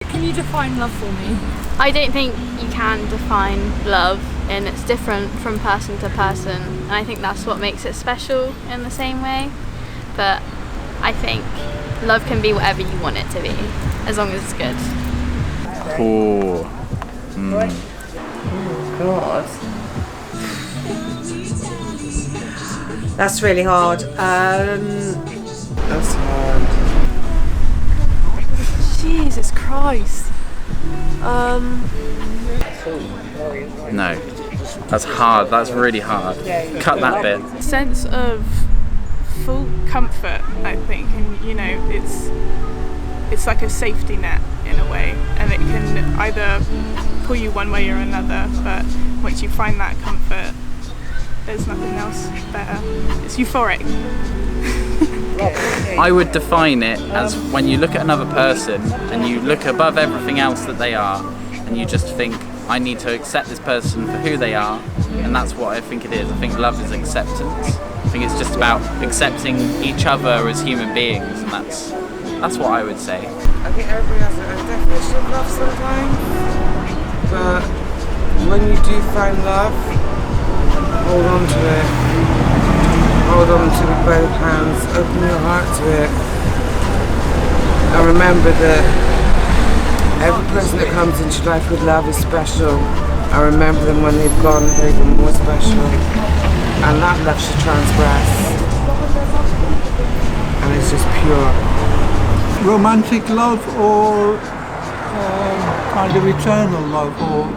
Can you define love for me? I don't think you can define love, and it's different from person to person, and I think that's what makes it special in the same way. But I think love can be whatever you want it to be, as long as it's good. Oh. God. That's really hard. That's hard. Jesus Christ. No. That's hard. That's really hard. Cut that bit. Sense of full comfort, I think, and you know, it's like a safety net in a way, and it can either pull you one way or another, but once you find that comfort, there's nothing else better. It's euphoric. I would define it as when you look at another person and you look above everything else that they are, and you just think, I need to accept this person for who they are, and that's what I think it is. I think love is acceptance. I think it's just about accepting each other as human beings, and that's what I would say. I think everybody has a definition of love sometimes, but when you do find love, hold on to it. Hold on to it with both hands, open your heart to it, and remember that every person that comes into your life with love is special, and remember them when they've gone, they're even more special, and that love should transgress, and it's just pure. Romantic love or kind of eternal love, or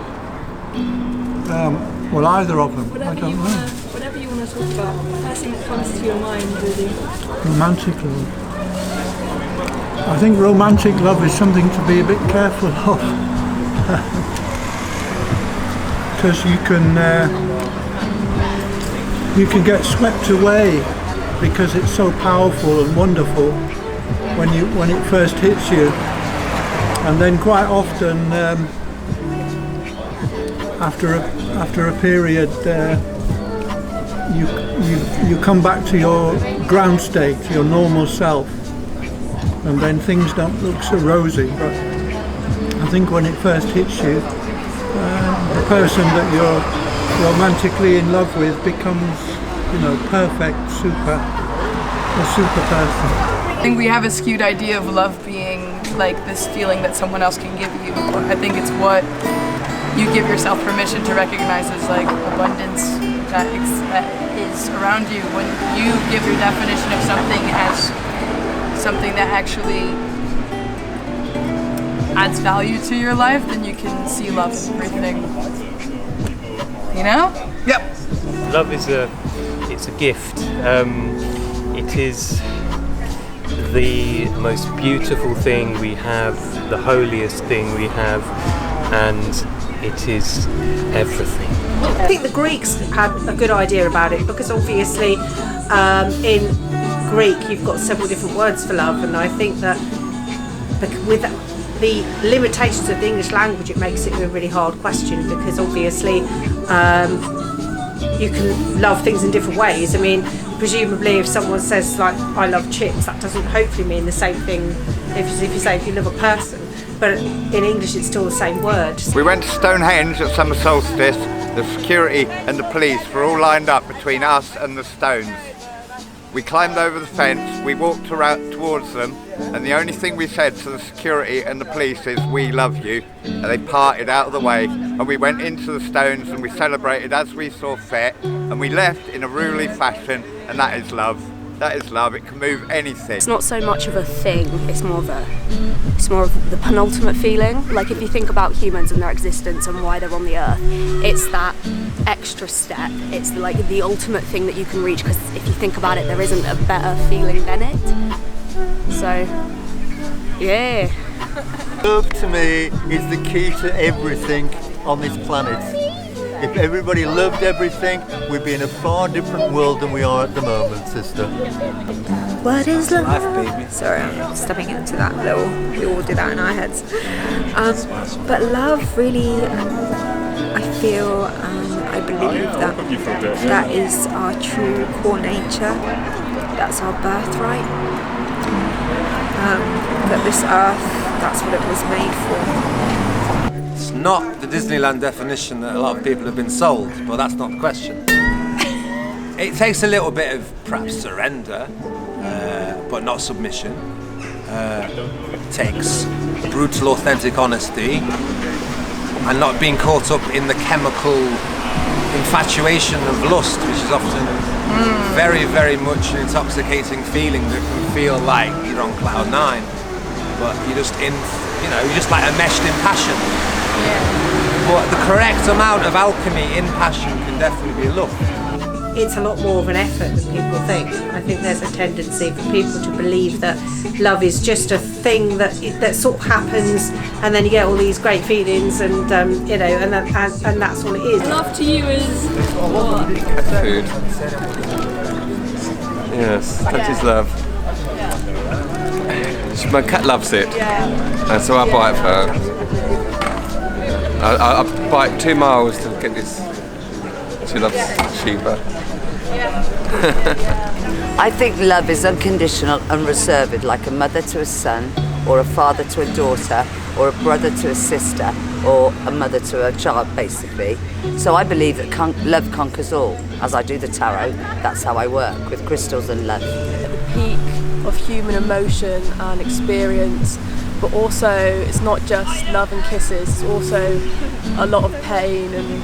well, either of them. I don't know. Whatever you want to talk about, first thing that comes to your mind, really. Romantic love. I think romantic love is something to be a bit careful of, because you can get swept away because it's so powerful and wonderful when it first hits you, and then quite often after a period you come back to your ground state, your normal self, and then things don't look so rosy. But I think when it first hits you, the person that you're romantically in love with becomes, perfect, a super person. I think we have a skewed idea of love being like this feeling that someone else can give you. I think it's what you give yourself permission to recognize as like abundance that is around you. When you give your definition of something as something that actually adds value to your life, then you can see love in everything. You know? Yep. Love is it's a gift. It is the most beautiful thing we have, the holiest thing we have, and it is everything. I think the Greeks had a good idea about it, because obviously in Greek you've got several different words for love, and I think that with the limitations of the English language it makes it a really hard question, because obviously you can love things in different ways. I mean, presumably if someone says like I love chips, that doesn't hopefully mean the same thing if you say if you love a person, but in English it's still the same word. We went to Stonehenge at summer solstice. The security and the police were all lined up between us and the stones. We climbed over the fence, we walked around towards them, and the only thing we said to the security and the police is, "We love you," and they parted out of the way, and we went into the stones and we celebrated as we saw fit, and we left in a ruly fashion, and that is love. That is love. It can move anything. It's not so much of a thing, it's more of the penultimate feeling. Like if you think about humans and their existence and why they're on the earth, it's that extra step. It's like the ultimate thing that you can reach, because if you think about it, there isn't a better feeling than it. So, yeah. Love to me is the key to everything on this planet. If everybody loved everything, we'd be in a far different world than we are at the moment, sister. What is love? Life, baby. Sorry, I'm stepping into that little, we all do that in our heads. But love really, I feel, I believe that is our true core nature. That's our birthright. that this earth, that's what it was made for. It's not the Disneyland definition that a lot of people have been sold, but that's not the question. It takes a little bit of perhaps surrender, but not submission. It takes brutal, authentic honesty and not being caught up in the chemical infatuation of lust, which is often very, very much an intoxicating feeling that can feel like you're on cloud nine, but you're just in, you're just like enmeshed in passion. Yeah. But the correct amount of alchemy in passion can definitely be love. It's a lot more of an effort than people think. I think there's a tendency for people to believe that love is just a thing that sort of happens, and then you get all these great feelings, and and that's all it is. Love to you is what? Food. Yes, that is love. My cat loves it, and so I buy it for her. I bike 2 miles to get this. She loves Sheba. I think love is unconditional, unreserved, like a mother to a son, or a father to a daughter, or a brother to a sister, or a mother to a child, basically. So I believe that love conquers all. As I do the tarot, that's how I work, with crystals and love. At the peak of human emotion and experience, but also it's not just love and kisses, it's also a lot of pain and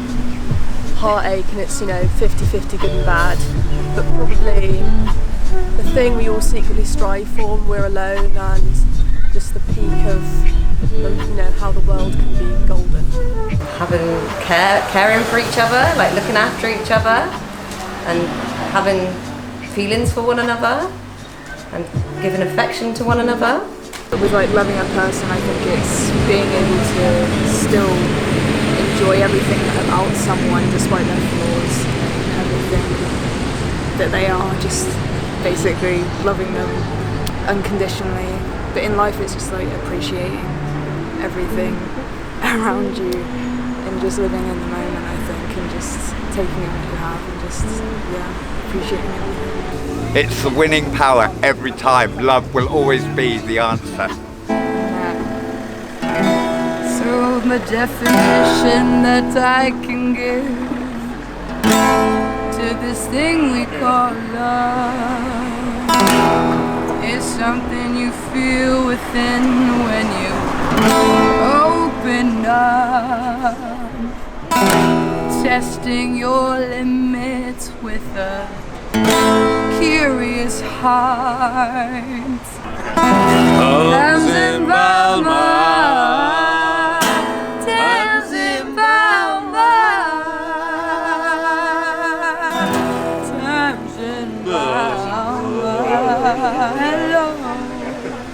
heartache, and it's 50-50 good and bad, but probably the thing we all secretly strive for when we're alone, and just the peak of how the world can be golden. Caring for each other, like looking after each other, and having feelings for one another, and giving affection to one another. With loving a person, I think it's being able to still enjoy everything about someone despite their flaws, everything that they are, just basically loving them unconditionally. But in life it's just appreciating everything around you and just living in the moment, I think, and just taking it what you have and just appreciating everything. It's the winning power every time. Love will always be the answer. So the definition that I can give to this thing we call love is something you feel within when you open up, testing your limits with a curious heart. Times in Balma. Hello.